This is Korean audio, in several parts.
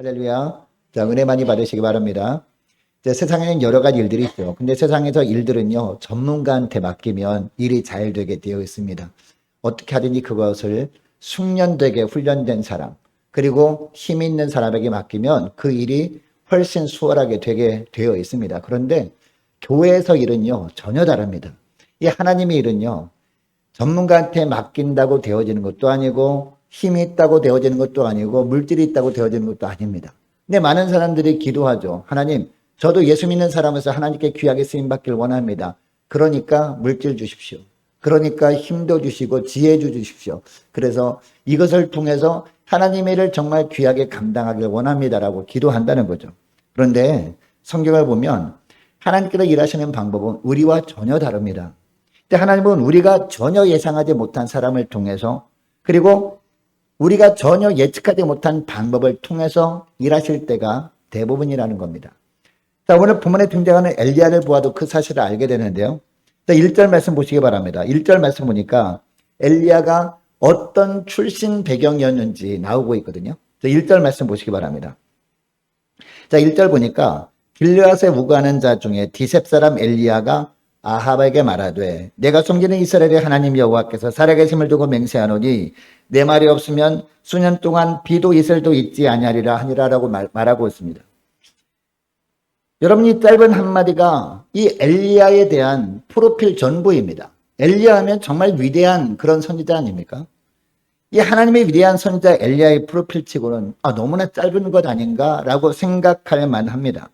할렐루야. 자, 은혜 많이 받으시기 바랍니다. 이제 세상에는 여러 가지 일들이 있죠. 근데 세상에서 일들은요, 전문가한테 맡기면 일이 잘 되게 되어 있습니다. 어떻게 하든지 그것을 숙련되게 훈련된 사람, 그리고 힘 있는 사람에게 맡기면 그 일이 훨씬 수월하게 되게 되어 있습니다. 그런데 교회에서 일은요, 전혀 다릅니다. 이 하나님의 일은요, 전문가한테 맡긴다고 되어지는 것도 아니고 힘이 있다고 되어지는 것도 아니고 물질이 있다고 되어지는 것도 아닙니다. 근데 많은 사람들이 기도하죠. 하나님, 저도 예수 믿는 사람으로서 하나님께 귀하게 쓰임받길 원합니다. 그러니까 물질 주십시오. 그러니까 힘도 주시고 지혜도 주십시오. 그래서 이것을 통해서 하나님의 일을 정말 귀하게 감당하길 원합니다라고 기도한다는 거죠. 그런데 성경을 보면 하나님께서 일하시는 방법은 우리와 전혀 다릅니다. 근데 하나님은 우리가 전혀 예상하지 못한 사람을 통해서, 그리고 우리가 전혀 예측하지 못한 방법을 통해서 일하실 때가 대부분이라는 겁니다. 자, 오늘 본문에 등장하는 엘리야를 보아도 그 사실을 알게 되는데요. 자, 1절 말씀 보시기 바랍니다. 1절 말씀 보니까 엘리야가 어떤 출신 배경이었는지 나오고 있거든요. 자, 1절 말씀 보시기 바랍니다. 자, 1절 보니까 길르앗에 우거하는 자 중에 디셉 사람 엘리야가 아합에게 말하되 내가 섬기는 이스라엘의 하나님 여호와께서 살아계심을 두고 맹세하노니 내 말이 없으면 수년 동안 비도 이슬도 있지 아니하리라 하니라라고 말하고 있습니다. 여러분, 이 짧은 한마디가 이 엘리야에 대한 프로필 전부입니다. 엘리야 하면 정말 위대한 그런 선지자 아닙니까? 이 하나님의 위대한 선지자 엘리야의 프로필치고는 너무나 짧은 것 아닌가라고 생각할 만합니다.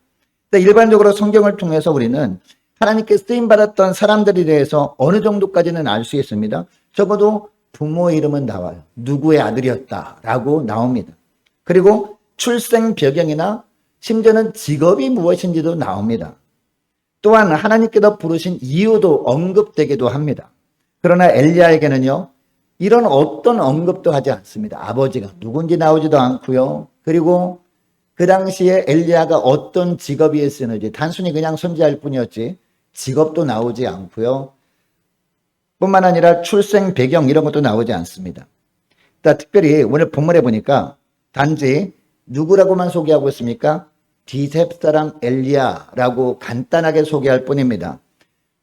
일반적으로 성경을 통해서 우리는 하나님께 쓰임받았던 사람들에 대해서 어느 정도까지는 알 수 있습니다. 적어도 부모 이름은 나와요. 누구의 아들이었다라고 나옵니다. 그리고 출생 배경이나 심지어는 직업이 무엇인지도 나옵니다. 또한 하나님께서 부르신 이유도 언급되기도 합니다. 그러나 엘리야에게는요, 이런 어떤 언급도 하지 않습니다. 아버지가 누군지 나오지도 않고요. 그리고 그 당시에 엘리야가 어떤 직업이 있었는지, 단순히 그냥 선지자일 뿐이었지 직업도 나오지 않고요. 뿐만 아니라 출생 배경 이런 것도 나오지 않습니다. 특별히 오늘 본문에 보니까 단지 누구라고만 소개하고 있습니까? 디셉 사람 엘리야라고 간단하게 소개할 뿐입니다.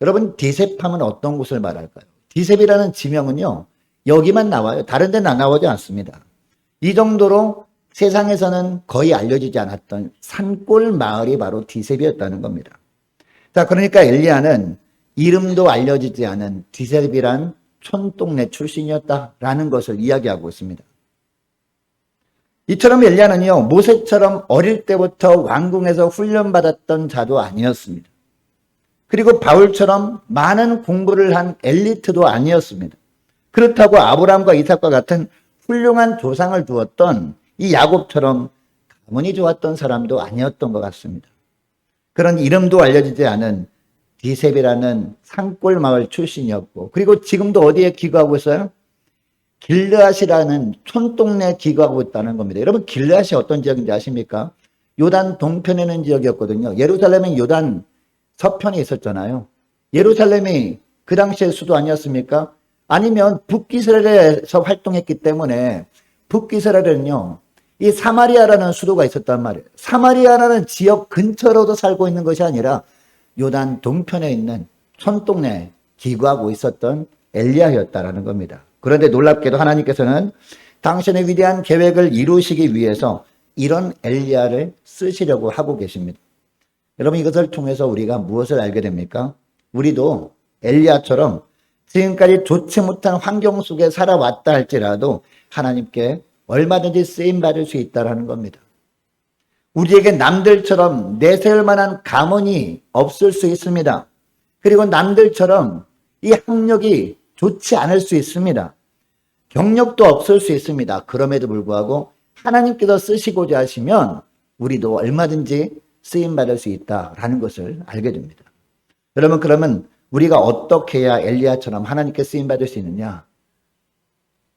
여러분, 디셉하면 어떤 곳을 말할까요? 디셉이라는 지명은요, 여기만 나와요. 다른 데는 안 나오지 않습니다. 이 정도로 세상에서는 거의 알려지지 않았던 산골 마을이 바로 디셉이었다는 겁니다. 자, 그러니까 엘리야는 이름도 알려지지 않은 디셉이란 촌동네 출신이었다라는 것을 이야기하고 있습니다. 이처럼 엘리야는요, 모세처럼 어릴 때부터 왕궁에서 훈련받았던 자도 아니었습니다. 그리고 바울처럼 많은 공부를 한 엘리트도 아니었습니다. 그렇다고 아브라함과 이삭과 같은 훌륭한 조상을 두었던 이 야곱처럼 가문이 좋았던 사람도 아니었던 것 같습니다. 그런 이름도 알려지지 않은 디셉이라는 산골 마을 출신이었고, 그리고 지금도 어디에 기거하고 있어요? 길르앗이라는 촌동네에 기거하고 있다는 겁니다. 여러분, 길르앗이 어떤 지역인지 아십니까? 요단 동편에 있는 지역이었거든요. 예루살렘은 요단 서편에 있었잖아요. 예루살렘이 그 당시의 수도 아니었습니까? 아니면 북이스라엘에서 활동했기 때문에 북이스라엘은요, 이 사마리아라는 수도가 있었단 말이에요. 사마리아라는 지역 근처로도 살고 있는 것이 아니라 요단 동편에 있는 촌동네에 기거하고 있었던 엘리야였다라는 겁니다. 그런데 놀랍게도 하나님께서는 당신의 위대한 계획을 이루시기 위해서 이런 엘리야를 쓰시려고 하고 계십니다. 여러분, 이것을 통해서 우리가 무엇을 알게 됩니까? 우리도 엘리야처럼 지금까지 좋지 못한 환경 속에 살아왔다 할지라도 하나님께 얼마든지 쓰임받을 수 있다는 겁니다. 우리에게 남들처럼 내세울 만한 가문이 없을 수 있습니다. 그리고 남들처럼 이 학력이 좋지 않을 수 있습니다. 경력도 없을 수 있습니다. 그럼에도 불구하고 하나님께서 쓰시고자 하시면 우리도 얼마든지 쓰임받을 수 있다라는 것을 알게 됩니다. 여러분, 그러면 우리가 어떻게 해야 엘리야처럼 하나님께 쓰임받을 수 있느냐?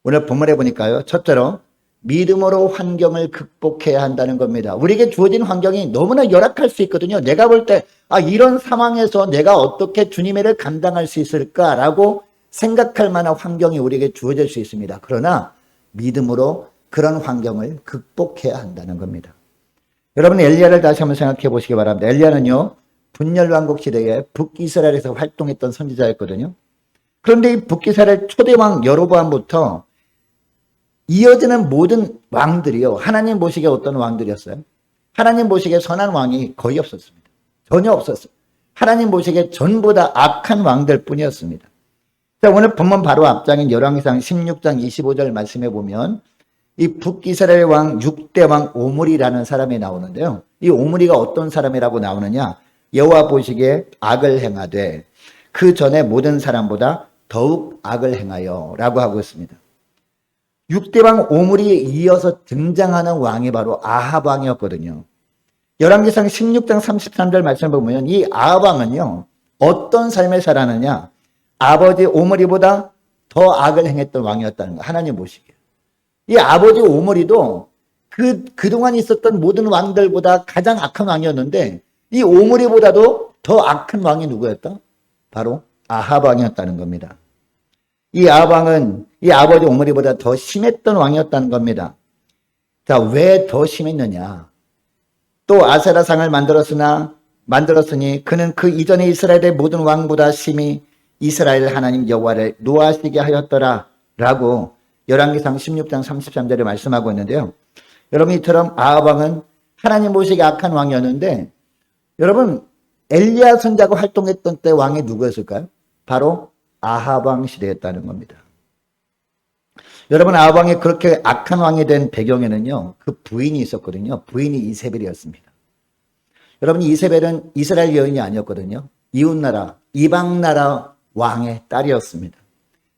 오늘 본문에 보니까요, 첫째로 믿음으로 환경을 극복해야 한다는 겁니다. 우리에게 주어진 환경이 너무나 열악할 수 있거든요. 내가 볼 때 이런 상황에서 내가 어떻게 주님의 일을 감당할 수 있을까라고 생각할 만한 환경이 우리에게 주어질 수 있습니다. 그러나 믿음으로 그런 환경을 극복해야 한다는 겁니다. 여러분 엘리야를 다시 한번 생각해 보시기 바랍니다. 엘리야는요, 분열왕국 시대에 북이스라엘에서 활동했던 선지자였거든요. 그런데 이 북이스라엘 초대왕 여로보암부터 이어지는 모든 왕들이요, 하나님 보시기에 어떤 왕들이었어요? 하나님 보시기에 선한 왕이 거의 없었습니다. 전혀 없었어요. 하나님 보시기에 전부 다 악한 왕들 뿐이었습니다. 자, 오늘 본문 바로 앞장인 열왕기상 16장 25절 말씀해 보면 이 북이스라엘 왕 6대 왕 오므리라는 사람이 나오는데요. 이 오므리가 어떤 사람이라고 나오느냐? 여호와 보시기에 악을 행하되 그 전에 모든 사람보다 더욱 악을 행하여 라고 하고 있습니다. 6대 왕 오므리에 이어서 등장하는 왕이 바로 아합 왕이었거든요. 열왕기상 16장 33절 말씀을 보면 이 아합 왕은요, 어떤 삶을 살았느냐? 아버지 오므리보다 더 악을 행했던 왕이었다는 거, 하나님 보시기에. 이 아버지 오므리도 그동안 있었던 모든 왕들보다 가장 악한 왕이었는데 이 오므리보다도 더 악한 왕이 누구였다? 바로 아합 왕이었다는 겁니다. 이 아합 왕은 이 아버지 오므리보다 더 심했던 왕이었다는 겁니다. 자, 왜 더 심했느냐? 또 아세라상을 만들었으니 그는 그 이전에 이스라엘의 모든 왕보다 심히 이스라엘 하나님 여호와를 노하시게 하였더라 라고 열왕기상 16장 33절에 말씀하고 있는데요. 여러분, 이처럼 아합 왕은 하나님 보시기에 악한 왕이었는데 여러분, 엘리야 선지자가 활동했던 때 왕이 누구였을까요? 바로 아합 왕 시대였다는 겁니다. 여러분, 아합 왕이 그렇게 악한 왕이 된 배경에는요, 그 부인이 있었거든요. 부인이 이세벨이었습니다. 여러분, 이세벨은 이스라엘 여인이 아니었거든요. 이웃나라, 이방나라 왕의 딸이었습니다.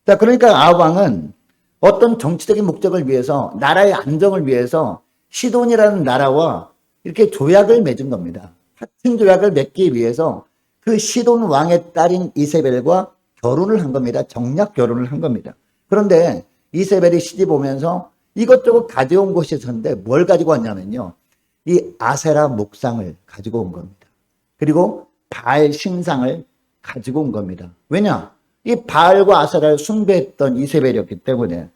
자, 그러니까 아합 왕은 어떤 정치적인 목적을 위해서, 나라의 안정을 위해서 시돈이라는 나라와 이렇게 조약을 맺은 겁니다. 같은 조약을 맺기 위해서 그 시돈 왕의 딸인 이세벨과 결혼을 한 겁니다. 정략 결혼을 한 겁니다. 그런데 이세벨이 시집 오면서 이것저것 가져온 곳이 있었는데 뭘 가지고 왔냐면요, 이 아세라 목상을 가지고 온 겁니다. 그리고 바알 신상을 가지고 온 겁니다. 왜냐? 이 바알과 아세라를 숭배했던 이세벨이었기 때문에.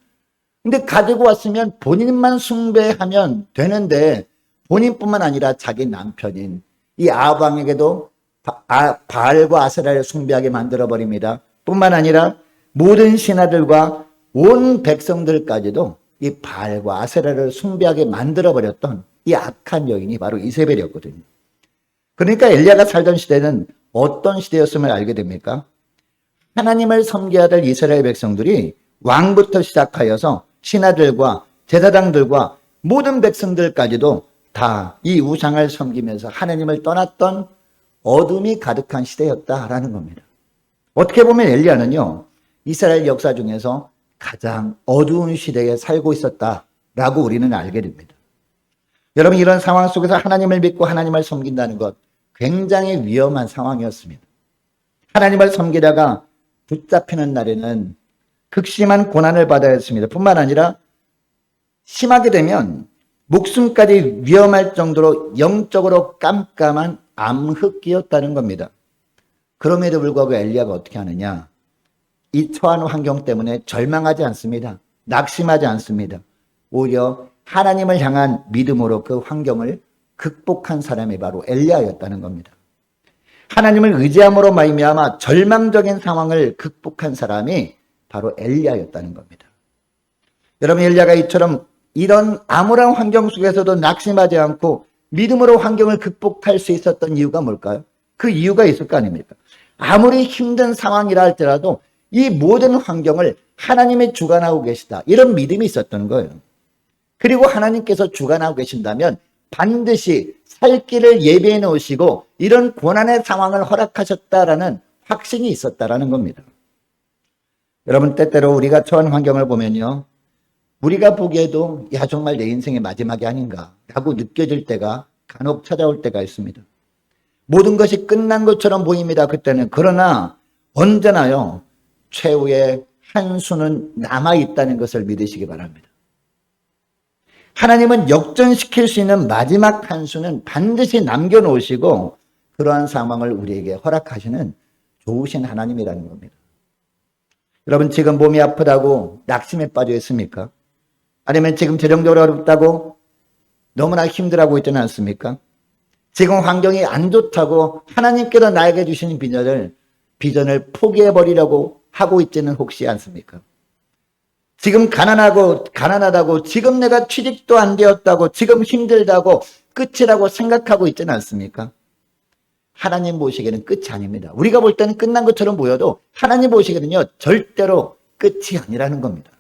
근데 가지고 왔으면 본인만 숭배하면 되는데 본인뿐만 아니라 자기 남편인 이 아합 왕에게도 바알과 아세라를 숭배하게 만들어버립니다. 뿐만 아니라 모든 신하들과 온 백성들까지도 이 바알과 아세라를 숭배하게 만들어버렸던 이 악한 여인이 바로 이세벨이었거든요. 그러니까 엘리야가 살던 시대는 어떤 시대였음을 알게 됩니까? 하나님을 섬겨야 될 이스라엘 백성들이 왕부터 시작하여서 신하들과 제사장들과 모든 백성들까지도 다 이 우상을 섬기면서 하나님을 떠났던 어둠이 가득한 시대였다라는 겁니다. 어떻게 보면 엘리야는요, 이스라엘 역사 중에서 가장 어두운 시대에 살고 있었다라고 우리는 알게 됩니다. 여러분, 이런 상황 속에서 하나님을 믿고 하나님을 섬긴다는 것 굉장히 위험한 상황이었습니다. 하나님을 섬기다가 붙잡히는 날에는 극심한 고난을 받아야 했습니다. 뿐만 아니라 심하게 되면 목숨까지 위험할 정도로 영적으로 깜깜한 암흑기였다는 겁니다. 그럼에도 불구하고 엘리야가 어떻게 하느냐? 이 처한 환경 때문에 절망하지 않습니다. 낙심하지 않습니다. 오히려 하나님을 향한 믿음으로 그 환경을 극복한 사람이 바로 엘리야였다는 겁니다. 하나님을 의지함으로 말미암아 절망적인 상황을 극복한 사람이 바로 엘리야였다는 겁니다. 여러분, 엘리야가 이처럼 이런 암울한 환경 속에서도 낙심하지 않고 믿음으로 환경을 극복할 수 있었던 이유가 뭘까요? 그 이유가 있을 거 아닙니까? 아무리 힘든 상황이라 할지라도 이 모든 환경을 하나님이 주관하고 계시다, 이런 믿음이 있었던 거예요. 그리고 하나님께서 주관하고 계신다면 반드시 살 길을 예비해 놓으시고 이런 고난의 상황을 허락하셨다라는 확신이 있었다라는 겁니다. 여러분, 때때로 우리가 처한 환경을 보면요, 우리가 보기에도 야, 정말 내 인생의 마지막이 아닌가라고 느껴질 때가 간혹 찾아올 때가 있습니다. 모든 것이 끝난 것처럼 보입니다, 그때는. 그러나 언제나요, 최후의 한 수는 남아있다는 것을 믿으시기 바랍니다. 하나님은 역전시킬 수 있는 마지막 한 수는 반드시 남겨놓으시고 그러한 상황을 우리에게 허락하시는 좋으신 하나님이라는 겁니다. 여러분, 지금 몸이 아프다고 낙심에 빠져 있습니까? 아니면 지금 재정적으로 어렵다고 너무나 힘들어하고 있지는 않습니까? 지금 환경이 안 좋다고 하나님께서 나에게 주신 비전을 포기해버리려고 하고 있지는 혹시 않습니까? 지금 가난하다고, 지금 내가 취직도 안 되었다고, 지금 힘들다고, 끝이라고 생각하고 있지는 않습니까? 하나님 보시기에는 끝이 아닙니다. 우리가 볼 때는 끝난 것처럼 보여도 하나님 보시기에는요, 절대로 끝이 아니라는 겁니다.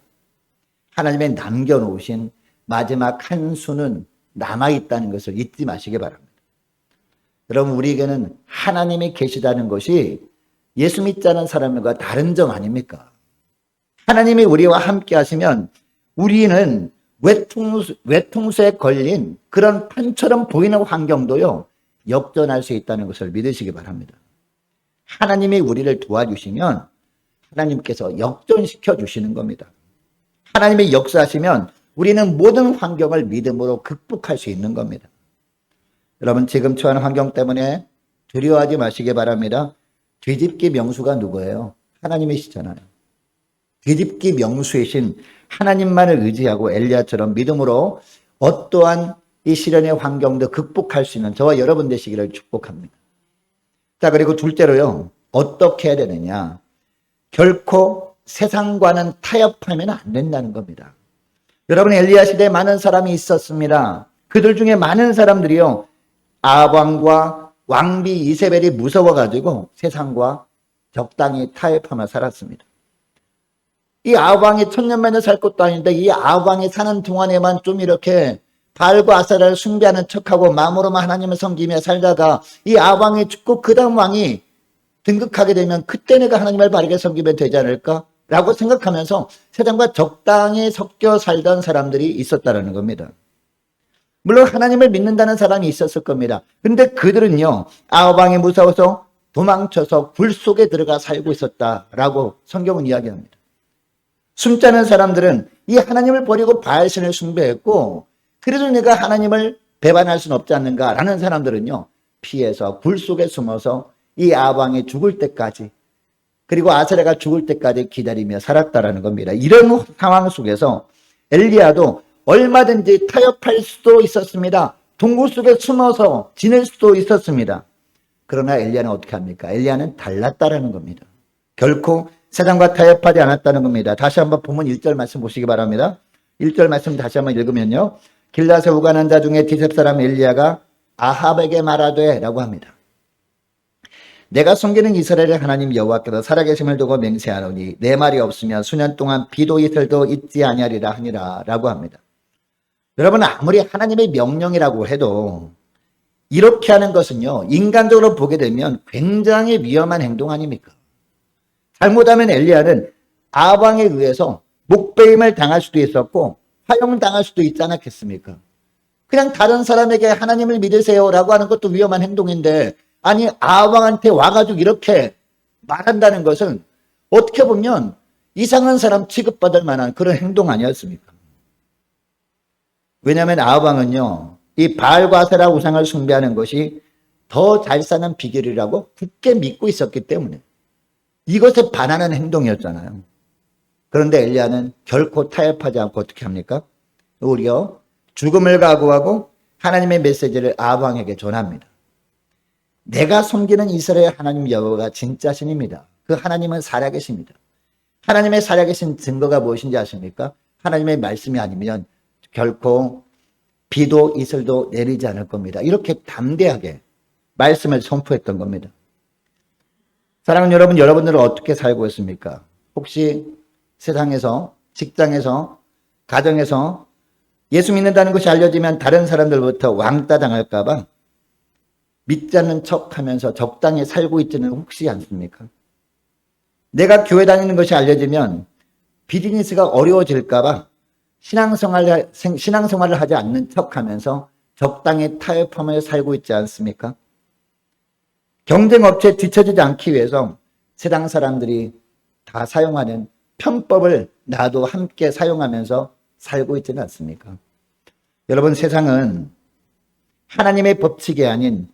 하나님의 남겨놓으신 마지막 한 수는 남아있다는 것을 잊지 마시기 바랍니다. 여러분, 우리에게는 하나님이 계시다는 것이 예수 믿지 않은 사람과 다른 점 아닙니까? 하나님이 우리와 함께 하시면 우리는 외통수에 걸린 그런 판처럼 보이는 환경도요, 역전할 수 있다는 것을 믿으시기 바랍니다. 하나님이 우리를 도와주시면 하나님께서 역전시켜 주시는 겁니다. 하나님이 역사하시면 우리는 모든 환경을 믿음으로 극복할 수 있는 겁니다. 여러분, 지금 처한 환경 때문에 두려워하지 마시기 바랍니다. 뒤집기 명수가 누구예요? 하나님이시잖아요. 뒤집기 명수이신 하나님만을 의지하고 엘리야처럼 믿음으로 어떠한 이 시련의 환경도 극복할 수 있는 저와 여러분 되시기를 축복합니다. 자, 그리고 둘째로요, 어떻게 해야 되느냐? 결코 세상과는 타협하면 안 된다는 겁니다. 여러분, 엘리야 시대에 많은 사람이 있었습니다. 그들 중에 많은 사람들이요, 아합왕과 왕비 이세벨이 무서워가지고 세상과 적당히 타협하며 살았습니다. 이 아합왕이 천년만에 살 것도 아닌데 이 아합왕이 사는 동안에만 좀 이렇게 바알과 아세라를 숭배하는 척하고 마음으로만 하나님을 섬기며 살다가 이 아합왕이 죽고 그 다음 왕이 등극하게 되면 그때 내가 하나님을 바르게 섬기면 되지 않을까? 라고 생각하면서 세상과 적당히 섞여 살던 사람들이 있었다는 겁니다. 물론 하나님을 믿는다는 사람이 있었을 겁니다. 근데 그들은요, 아합왕이 무서워서 도망쳐서 굴 속에 들어가 살고 있었다라고 성경은 이야기합니다. 숨지 않은 사람들은 이 하나님을 버리고 바알신을 숭배했고, 그래도 내가 하나님을 배반할 수는 없지 않는가라는 사람들은요, 피해서 굴 속에 숨어서 이 아합왕이 죽을 때까지, 그리고 아세라가 죽을 때까지 기다리며 살았다라는 겁니다. 이런 상황 속에서 엘리야도 얼마든지 타협할 수도 있었습니다. 동굴 속에 숨어서 지낼 수도 있었습니다. 그러나 엘리야는 어떻게 합니까? 엘리야는 달랐다라는 겁니다. 결코 세상과 타협하지 않았다는 겁니다. 다시 한번 본문 1절 말씀 보시기 바랍니다. 1절 말씀 다시 한번 읽으면요, 길라세 우간한 자 중에 디셉 사람 엘리야가 아합에게 말하되 라고 합니다. 내가 섬기는 이스라엘의 하나님 여호와께서 살아계심을 두고 맹세하노니 내 말이 없으면 수년 동안 비도 이슬도 있지 아니하리라 하니라 라고 합니다. 여러분, 아무리 하나님의 명령이라고 해도 이렇게 하는 것은요, 인간적으로 보게 되면 굉장히 위험한 행동 아닙니까? 잘못하면 엘리야는 아합왕에 의해서 목베임을 당할 수도 있었고 화형당할 수도 있지 않았겠습니까? 그냥 다른 사람에게 하나님을 믿으세요라고 하는 것도 위험한 행동인데, 아니 아합왕한테 와가지고 이렇게 말한다는 것은 어떻게 보면 이상한 사람 취급받을 만한 그런 행동 아니었습니까? 왜냐하면 아합왕은요, 이 바알과 아세라 우상을 숭배하는 것이 더 잘 사는 비결이라고 굳게 믿고 있었기 때문에 이것에 반하는 행동이었잖아요. 그런데 엘리야는 결코 타협하지 않고 어떻게 합니까? 오히려 죽음을 각오하고 하나님의 메시지를 아합왕에게 전합니다. 내가 섬기는 이스라엘 하나님 여호와가 진짜 신입니다. 그 하나님은 살아계십니다. 하나님의 살아계신 증거가 무엇인지 아십니까? 하나님의 말씀이 아니면 결코 비도 이슬도 내리지 않을 겁니다. 이렇게 담대하게 말씀을 선포했던 겁니다. 사랑하는 여러분, 여러분들은 어떻게 살고 있습니까? 혹시 세상에서, 직장에서, 가정에서 예수 믿는다는 것이 알려지면 다른 사람들부터 왕따 당할까봐 믿지 않는 척하면서 적당히 살고 있지는 혹시 않습니까? 내가 교회 다니는 것이 알려지면 비즈니스가 어려워질까봐 신앙생활을 하지 않는 척하면서 적당히 타협하며 살고 있지 않습니까? 경쟁업체에 뒤처지지 않기 위해서 세상 사람들이 다 사용하는 편법을 나도 함께 사용하면서 살고 있지는 않습니까? 여러분, 세상은 하나님의 법칙이 아닌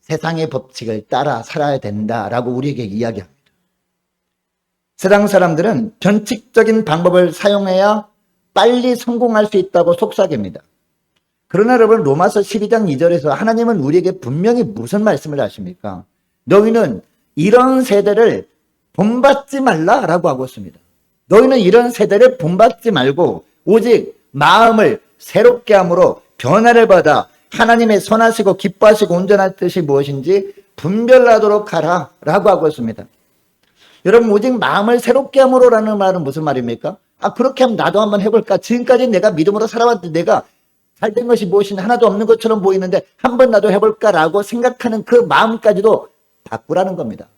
세상의 법칙을 따라 살아야 된다라고 우리에게 이야기합니다. 세상 사람들은 변칙적인 방법을 사용해야 빨리 성공할 수 있다고 속삭입니다. 그러나 여러분 로마서 12장 2절에서 하나님은 우리에게 분명히 무슨 말씀을 하십니까? 너희는 이런 세대를 본받지 말라라고 하고 있습니다. 너희는 이런 세대를 본받지 말고 오직 마음을 새롭게 함으로 변화를 받아 하나님의 선하시고 기뻐하시고 온전한 뜻이 무엇인지 분별하도록 하라 라고 하고 있습니다. 여러분 오직 마음을 새롭게 함으로라는 말은 무슨 말입니까? 그렇게 하면 나도 한번 해볼까? 지금까지 내가 믿음으로 살아왔는데 내가 잘된 것이 무엇인지 하나도 없는 것처럼 보이는데 한번 나도 해볼까라고 생각하는 그 마음까지도 바꾸라는 겁니다.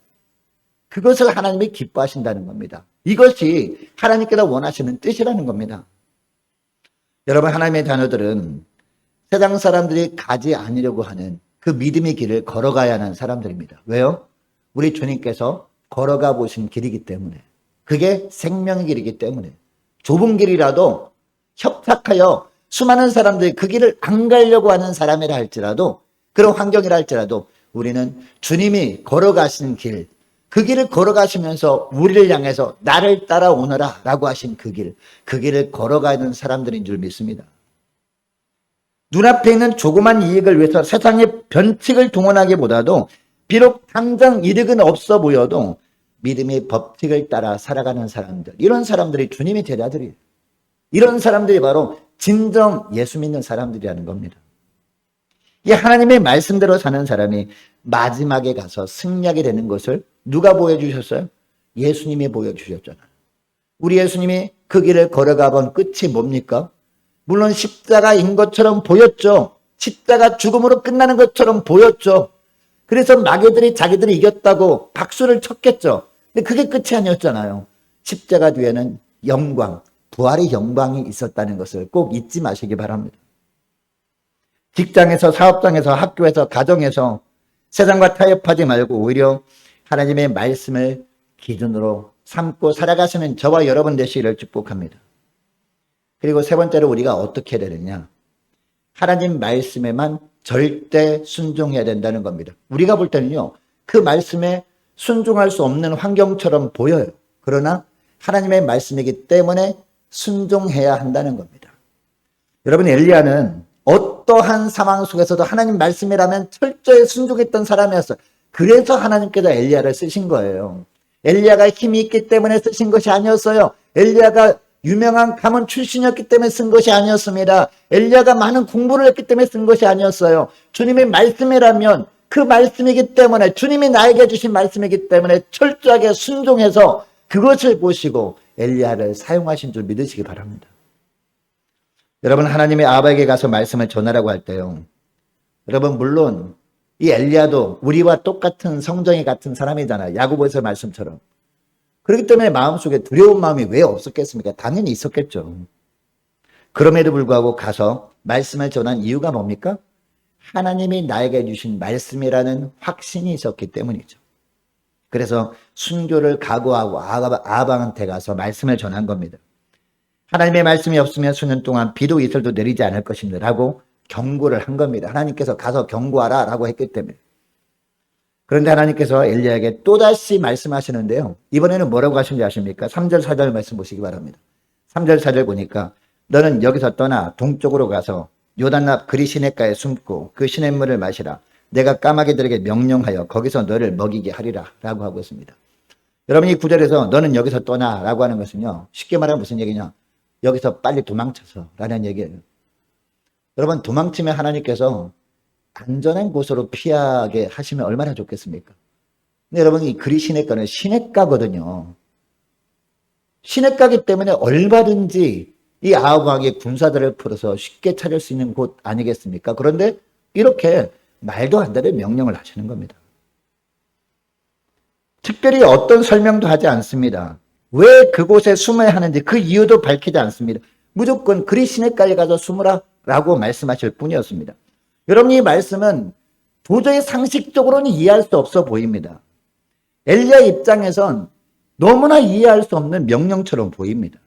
그것을 하나님이 기뻐하신다는 겁니다. 이것이 하나님께서 원하시는 뜻이라는 겁니다. 여러분 하나님의 자녀들은 세상 사람들이 가지 않으려고 하는 그 믿음의 길을 걸어가야 하는 사람들입니다. 왜요? 우리 주님께서 걸어가 보신 길이기 때문에, 그게 생명의 길이기 때문에, 좁은 길이라도 협착하여 수많은 사람들이 그 길을 안 가려고 하는 사람이라 할지라도, 그런 환경이라 할지라도 우리는 주님이 걸어가신 길, 그 길을 걸어가시면서 우리를 향해서 나를 따라오너라 라고 하신 그 길을 걸어가는 사람들인 줄 믿습니다. 눈앞에 있는 조그만 이익을 위해서 세상의 변칙을 동원하기보다도 비록 당장 이득은 없어 보여도 믿음의 법칙을 따라 살아가는 사람들, 이런 사람들이 주님의 제자들이에요. 이런 사람들이 바로 진정 예수 믿는 사람들이라는 겁니다. 이 하나님의 말씀대로 사는 사람이 마지막에 가서 승리하게 되는 것을 누가 보여주셨어요? 예수님이 보여주셨잖아요. 우리 예수님이 그 길을 걸어가 본 끝이 뭡니까? 물론 십자가인 것처럼 보였죠. 십자가 죽음으로 끝나는 것처럼 보였죠. 그래서 마귀들이 자기들이 이겼다고 박수를 쳤겠죠. 근데 그게 끝이 아니었잖아요. 십자가 뒤에는 영광, 부활의 영광이 있었다는 것을 꼭 잊지 마시기 바랍니다. 직장에서, 사업장에서, 학교에서, 가정에서 세상과 타협하지 말고 오히려 하나님의 말씀을 기준으로 삼고 살아가시는 저와 여러분 되시기를 축복합니다. 그리고 세 번째로 우리가 어떻게 해야 되느냐? 하나님 말씀에만 절대 순종해야 된다는 겁니다. 우리가 볼 때는요, 그 말씀에 순종할 수 없는 환경처럼 보여요. 그러나 하나님의 말씀이기 때문에 순종해야 한다는 겁니다. 여러분, 엘리야는 어떠한 상황 속에서도 하나님 말씀이라면 철저히 순종했던 사람이었어요. 그래서 하나님께서 엘리야를 쓰신 거예요. 엘리야가 힘이 있기 때문에 쓰신 것이 아니었어요. 엘리야가 유명한 가문 출신이었기 때문에 쓴 것이 아니었습니다. 엘리야가 많은 공부를 했기 때문에 쓴 것이 아니었어요. 주님의 말씀이라면 그 말씀이기 때문에, 주님이 나에게 주신 말씀이기 때문에 철저하게 순종해서 그것을 보시고 엘리야를 사용하신 줄 믿으시기 바랍니다. 여러분, 하나님의 아버지에게 가서 말씀을 전하라고 할 때요, 여러분 물론 이 엘리야도 우리와 똑같은 성정이 같은 사람이잖아요. 야고보서 말씀처럼. 그렇기 때문에 마음속에 두려운 마음이 왜 없었겠습니까? 당연히 있었겠죠. 그럼에도 불구하고 가서 말씀을 전한 이유가 뭡니까? 하나님이 나에게 주신 말씀이라는 확신이 있었기 때문이죠. 그래서 순교를 각오하고 아방한테 가서 말씀을 전한 겁니다. 하나님의 말씀이 없으면 수년 동안 비도 이슬도 내리지 않을 것입니다 라고 경고를 한 겁니다. 하나님께서 가서 경고하라 라고 했기 때문에. 그런데 하나님께서 엘리야에게 또다시 말씀하시는데요, 이번에는 뭐라고 하시는지 아십니까? 3절 4절 말씀 보시기 바랍니다. 3절 4절 보니까 너는 여기서 떠나 동쪽으로 가서 요단 앞 그리 시냇가에 숨고 그 시냇물을 마시라. 내가 까마귀들에게 명령하여 거기서 너를 먹이게 하리라 라고 하고 있습니다. 여러분, 이 구절에서 너는 여기서 떠나 라고 하는 것은요, 쉽게 말하면 무슨 얘기냐? 여기서 빨리 도망쳐서 라는 얘기예요. 여러분, 도망치면 하나님께서 안전한 곳으로 피하게 하시면 얼마나 좋겠습니까? 근데 여러분, 이 그리 시냇가는 시냇가거든요. 시냇가기 때문에 얼마든지 이 아합 왕의 군사들을 풀어서 쉽게 찾을 수 있는 곳 아니겠습니까? 그런데 이렇게 말도 안 되는 명령을 하시는 겁니다. 특별히 어떤 설명도 하지 않습니다. 왜 그곳에 숨어야 하는지 그 이유도 밝히지 않습니다. 무조건 그리 시냇가에 가서 숨으라 라고 말씀하실 뿐이었습니다. 여러분, 이 말씀은 도저히 상식적으로는 이해할 수 없어 보입니다. 엘리야 입장에선 너무나 이해할 수 없는 명령처럼 보입니다.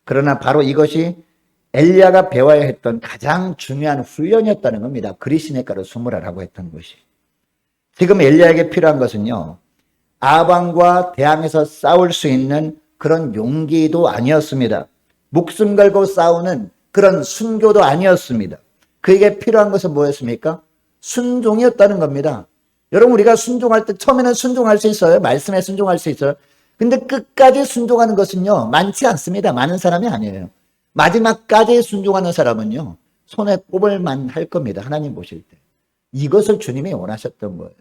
그러나 바로 이것이 엘리야가 배워야 했던 가장 중요한 훈련이었다는 겁니다. 그리 시냇가로 숨으라라고 했던 것이. 지금 엘리야에게 필요한 것은요, 아방과 대항해서 싸울 수 있는 그런 용기도 아니었습니다. 목숨 걸고 싸우는 그런 순교도 아니었습니다. 그에게 필요한 것은 뭐였습니까? 순종이었다는 겁니다. 여러분, 우리가 순종할 때 처음에는 순종할 수 있어요. 말씀에 순종할 수 있어요. 근데 끝까지 순종하는 것은요, 많지 않습니다. 많은 사람이 아니에요. 마지막까지 순종하는 사람은요, 손에 꼽을 만할 겁니다. 하나님 보실 때. 이것을 주님이 원하셨던 거예요.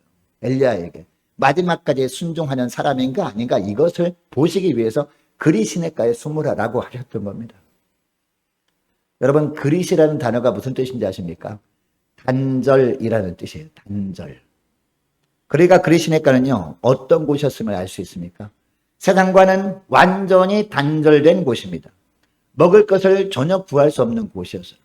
엘리야에게. 마지막까지 순종하는 사람인가 아닌가 이것을 보시기 위해서 그리 시냇가에 숨으라라고 하셨던 겁니다. 여러분, 그릿이라는 단어가 무슨 뜻인지 아십니까? 단절이라는 뜻이에요. 단절. 그러니까 그릿 시냇가는요, 어떤 곳이었음을 알 수 있습니까? 세상과는 완전히 단절된 곳입니다. 먹을 것을 전혀 구할 수 없는 곳이었어요.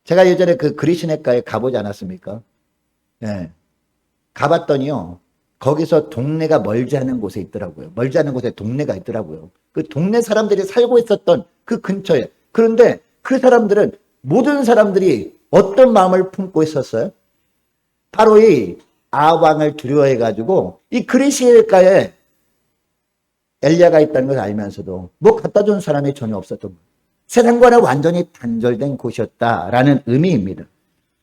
제가 예전에 그 그릿 시냇가에 가보지 않았습니까? 네. 가봤더니요, 거기서 동네가 멀지 않은 곳에 있더라고요. 멀지 않은 곳에 동네가 있더라고요. 그 동네 사람들이 살고 있었던 그 근처에. 그런데 그 사람들은, 모든 사람들이 어떤 마음을 품고 있었어요? 바로 이 아왕을 두려워해가지고 이 그릿 시냇가에 엘리야가 있다는 걸 알면서도 뭐 갖다 준 사람이 전혀 없었던 거예요. 세상과는 완전히 단절된 곳이었다라는 의미입니다.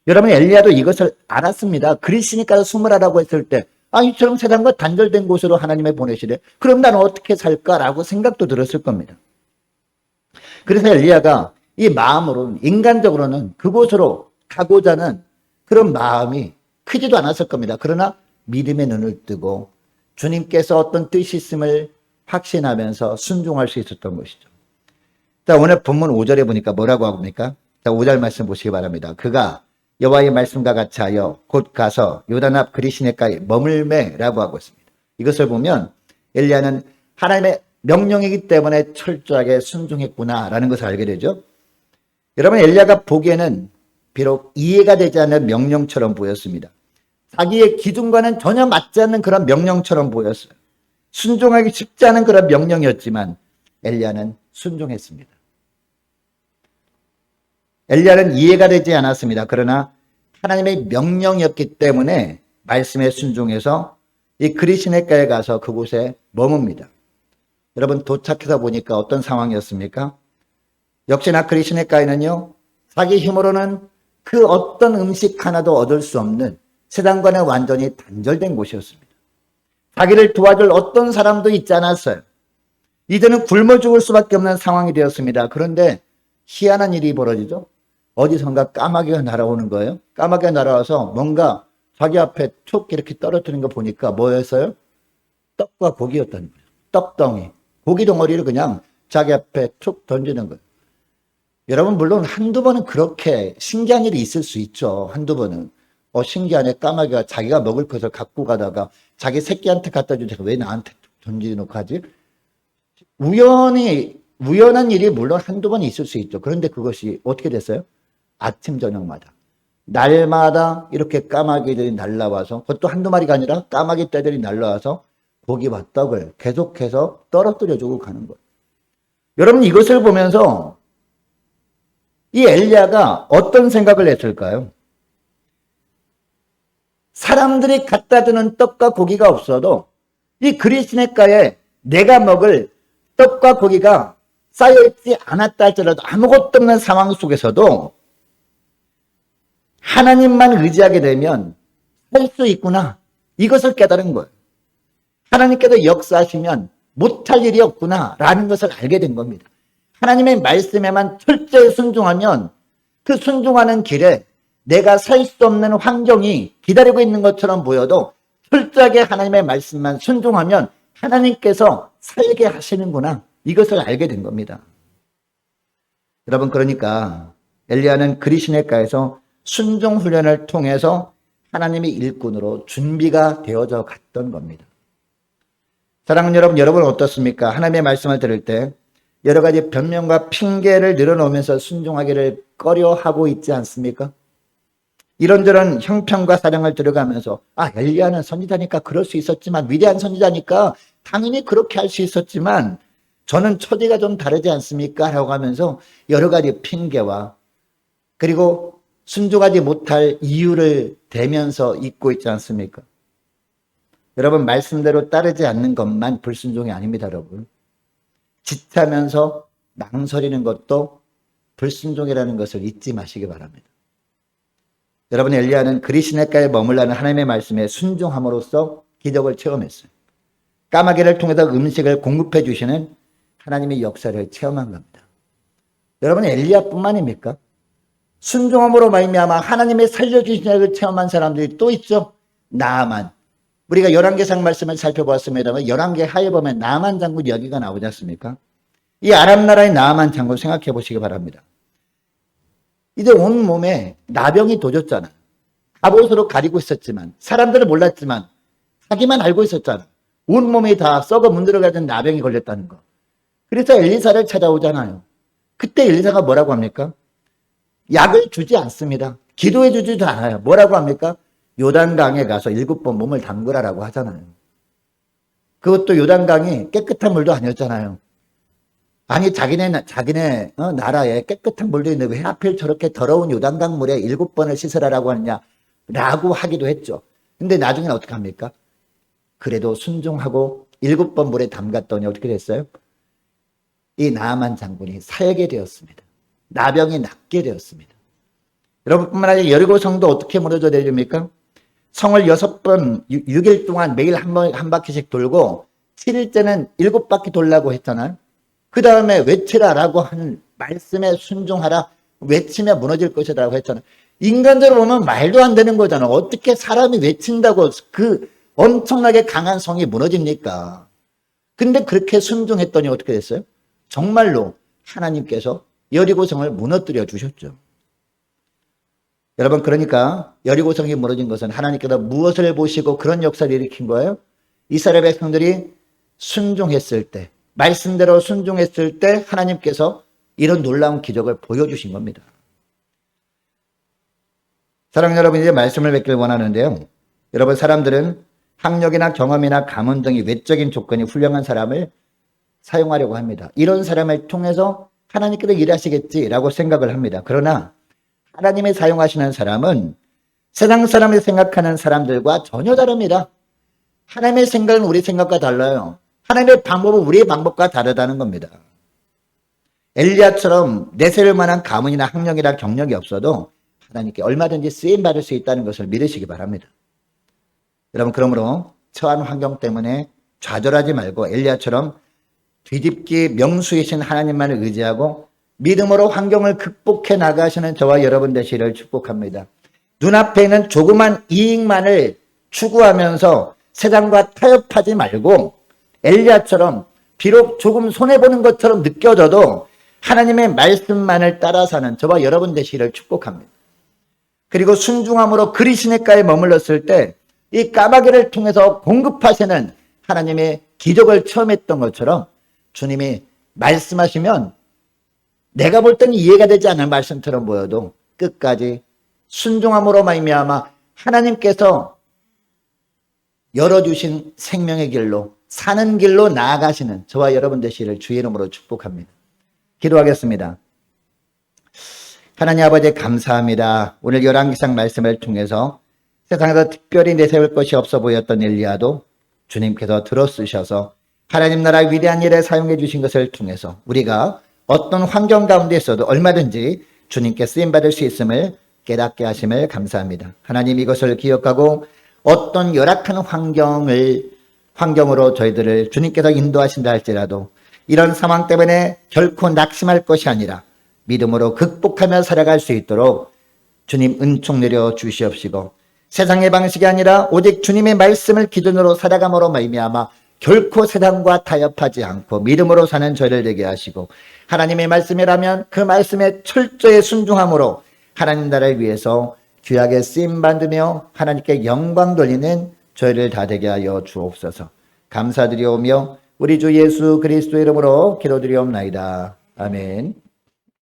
여러분, 엘리야도 이것을 알았습니다. 그릿 시냇가에 숨으라라고 했을 때, 이처럼 세상과 단절된 곳으로 하나님을 보내시래. 그럼 나는 어떻게 살까라고 생각도 들었을 겁니다. 그래서 엘리야가 이 마음으로는, 인간적으로는 그곳으로 가고자 하는 그런 마음이 크지도 않았을 겁니다. 그러나 믿음의 눈을 뜨고 주님께서 어떤 뜻이 있음을 확신하면서 순종할 수 있었던 것이죠. 자, 오늘 본문 5절에 보니까 뭐라고 합니까? 자, 5절 말씀 보시기 바랍니다. 그가 여호와의 말씀과 같이 하여 곧 가서 요단 앞 그릿 시냇가에 머물매라고 하고 있습니다. 이것을 보면 엘리야는 하나님의 명령이기 때문에 철저하게 순종했구나라는 것을 알게 되죠. 여러분, 엘리야가 보기에는 비록 이해가 되지 않는 명령처럼 보였습니다. 자기의 기준과는 전혀 맞지 않는 그런 명령처럼 보였어요. 순종하기 쉽지 않은 그런 명령이었지만 엘리야는 순종했습니다. 엘리야는 이해가 되지 않았습니다. 그러나 하나님의 명령이었기 때문에 말씀에 순종해서 이 그릿 시냇가에 가서 그곳에 머뭅니다. 여러분, 도착해서 보니까 어떤 상황이었습니까? 역시나 그릿 시냇가에는요, 자기 힘으로는 그 어떤 음식 하나도 얻을 수 없는 세상과는 완전히 단절된 곳이었습니다. 자기를 도와줄 어떤 사람도 있지 않았어요. 이제는 굶어 죽을 수밖에 없는 상황이 되었습니다. 그런데 희한한 일이 벌어지죠. 어디선가 까마귀가 날아오는 거예요. 까마귀가 날아와서 뭔가 자기 앞에 툭 이렇게 떨어뜨리는 거 보니까 뭐였어요? 떡과 고기였다는 거예요. 떡덩이. 고기 덩어리를 그냥 자기 앞에 툭 던지는 거예요. 여러분, 물론 한두 번은 그렇게 신기한 일이 있을 수 있죠. 한두 번은. 신기하네. 까마귀가 자기가 먹을 것을 갖고 가다가 자기 새끼한테 갖다 주다가 왜 나한테 던지놓고 하지? 우연한 일이 물론 한두 번 있을 수 있죠. 그런데 그것이 어떻게 됐어요? 아침, 저녁마다. 날마다 이렇게 까마귀들이 날라와서, 그것도 한두 마리가 아니라 까마귀 떼들이 날라와서 고기와 떡을 계속해서 떨어뜨려주고 가는 거예요. 여러분, 이것을 보면서 이 엘리야가 어떤 생각을 했을까요? 사람들이 갖다 주는 떡과 고기가 없어도 이 그릿 시냇가에 내가 먹을 떡과 고기가 쌓여있지 않았다 할지라도 아무것도 없는 상황 속에서도 하나님만 의지하게 되면 할 수 있구나. 이것을 깨달은 거예요. 하나님께서 역사하시면 못할 일이 없구나라는 것을 알게 된 겁니다. 하나님의 말씀에만 철저히 순종하면 그 순종하는 길에 내가 살 수 없는 환경이 기다리고 있는 것처럼 보여도 철저하게 하나님의 말씀만 순종하면 하나님께서 살게 하시는구나. 이것을 알게 된 겁니다. 여러분, 그러니까 엘리야는 그릿 시냇가에서 순종 훈련을 통해서 하나님의 일꾼으로 준비가 되어져 갔던 겁니다. 사랑하는 여러분, 여러분은 어떻습니까? 하나님의 말씀을 들을 때 여러 가지 변명과 핑계를 늘어놓으면서 순종하기를 꺼려하고 있지 않습니까? 이런저런 형평과 사령을 들어가면서 엘리야는 선지자니까 그럴 수 있었지만, 위대한 선지자니까 당연히 그렇게 할 수 있었지만 저는 처지가 좀 다르지 않습니까? 라고 하면서 여러 가지 핑계와 그리고 순종하지 못할 이유를 대면서 있고 있지 않습니까? 여러분, 말씀대로 따르지 않는 것만 불순종이 아닙니다. 여러분, 지체하면서 망설이는 것도 불순종이라는 것을 잊지 마시기 바랍니다. 여러분, 엘리야는 그리시네가에 머물라는 하나님의 말씀에 순종함으로써 기적을 체험했어요. 까마귀를 통해서 음식을 공급해 주시는 하나님의 역사를 체험한 겁니다. 여러분, 엘리야뿐만입니까? 순종함으로 말미암아 하나님의 살려주신 을 체험한 사람들이 또 있죠. 나아만. 우리가 열왕기상 말씀을 살펴보았습니다만 열왕기 하에 보면 나아만 장군 여기가 나오지 않습니까? 이 아람 나라의 나아만 장군 생각해 보시기 바랍니다. 이제 온몸에 나병이 도졌잖아. 갑옷으로 가리고 있었지만 사람들은 몰랐지만 자기만 알고 있었잖아. 온몸이 다 썩어 문드러가는 나병이 걸렸다는 거. 그래서 엘리사를 찾아오잖아요. 그때 엘리사가 뭐라고 합니까? 약을 주지 않습니다. 기도해 주지도 않아요. 뭐라고 합니까? 요단강에 가서 7번 몸을 담그라라고 하잖아요. 그것도 요단강이 깨끗한 물도 아니었잖아요. 아니 자기네 나라에 깨끗한 물도 있는데 왜 하필 저렇게 더러운 요단강 물에 7번을 씻으라라고 하느냐라고 하기도 했죠. 근데 나중에는 어떻게 합니까? 그래도 순종하고 7번 물에 담갔더니 어떻게 됐어요? 이 나아만 장군이 살게 되었습니다. 나병이 낫게 되었습니다. 여러분뿐만 아니라 여리고 성도 어떻게 무너져 내립니까? 성을 6번 6일 동안 매일 한 바퀴씩 돌고 7일째는 7바퀴 돌라고 했잖아요. 그 다음에 외치라라고 하는 말씀에 순종하라, 외치며 무너질 것이라고 했잖아요. 인간적으로 보면 말도 안 되는 거잖아요. 어떻게 사람이 외친다고 그 엄청나게 강한 성이 무너집니까? 근데 그렇게 순종했더니 어떻게 됐어요? 정말로 하나님께서 여리고성을 무너뜨려 주셨죠. 여러분, 그러니까 여리고성이 무너진 것은 하나님께서 무엇을 보시고 그런 역사를 일으킨 거예요? 이스라엘 백성들이 순종했을 때, 말씀대로 순종했을 때 하나님께서 이런 놀라운 기적을 보여주신 겁니다. 사랑하는 여러분, 이제 말씀을 뵙길 원하는데요. 여러분, 사람들은 학력이나 경험이나 가문 등의 외적인 조건이 훌륭한 사람을 사용하려고 합니다. 이런 사람을 통해서 하나님께서 일하시겠지라고 생각을 합니다. 그러나 하나님이 사용하시는 사람은 세상 사람이 생각하는 사람들과 전혀 다릅니다. 하나님의 생각은 우리 생각과 달라요. 하나님의 방법은 우리의 방법과 다르다는 겁니다. 엘리야처럼 내세울 만한 가문이나 학력이나 경력이 없어도 하나님께 얼마든지 쓰임받을 수 있다는 것을 믿으시기 바랍니다. 여러분, 그러므로 처한 환경 때문에 좌절하지 말고 엘리야처럼 뒤집기 명수이신 하나님만을 의지하고 믿음으로 환경을 극복해 나가시는 저와 여러분 되시기를 축복합니다. 눈앞에 있는 조그만 이익만을 추구하면서 세상과 타협하지 말고 엘리야처럼 비록 조금 손해보는 것처럼 느껴져도 하나님의 말씀만을 따라 사는 저와 여러분 되시기를 축복합니다. 그리고 순종함으로 그리시네가에 머물렀을 때 이 까마귀를 통해서 공급하시는 하나님의 기적을 체험했던 것처럼 주님이 말씀하시면 내가 볼 때는 이해가 되지 않는 말씀처럼 보여도 끝까지 순종함으로 말미암아 하나님께서 열어주신 생명의 길로 사는 길로 나아가시는 저와 여러분 되시기를 주의 이름으로 축복합니다. 기도하겠습니다. 하나님 아버지, 감사합니다. 오늘 열왕기상 말씀을 통해서 세상에서 특별히 내세울 것이 없어 보였던 엘리야도 주님께서 들어쓰셔서 하나님 나라 위대한 일에 사용해 주신 것을 통해서 우리가 어떤 환경 가운데 있어도 얼마든지 주님께 쓰임받을 수 있음을 깨닫게 하심을 감사합니다. 하나님, 이것을 기억하고 어떤 열악한 환경으로 저희들을 주님께서 인도하신다 할지라도 이런 상황 때문에 결코 낙심할 것이 아니라 믿음으로 극복하며 살아갈 수 있도록 주님 은총 내려 주시옵시고 세상의 방식이 아니라 오직 주님의 말씀을 기준으로 살아감으로 말미암아 결코 세상과 타협하지 않고 믿음으로 사는 저희를 되게 하시고 하나님의 말씀이라면 그 말씀에 철저히 순종함으로 하나님 나라를 위해서 귀하게 쓰임받으며 하나님께 영광 돌리는 저희를 다 되게 하여 주옵소서. 감사드리오며 우리 주 예수 그리스도의 이름으로 기도드리옵나이다. 아멘.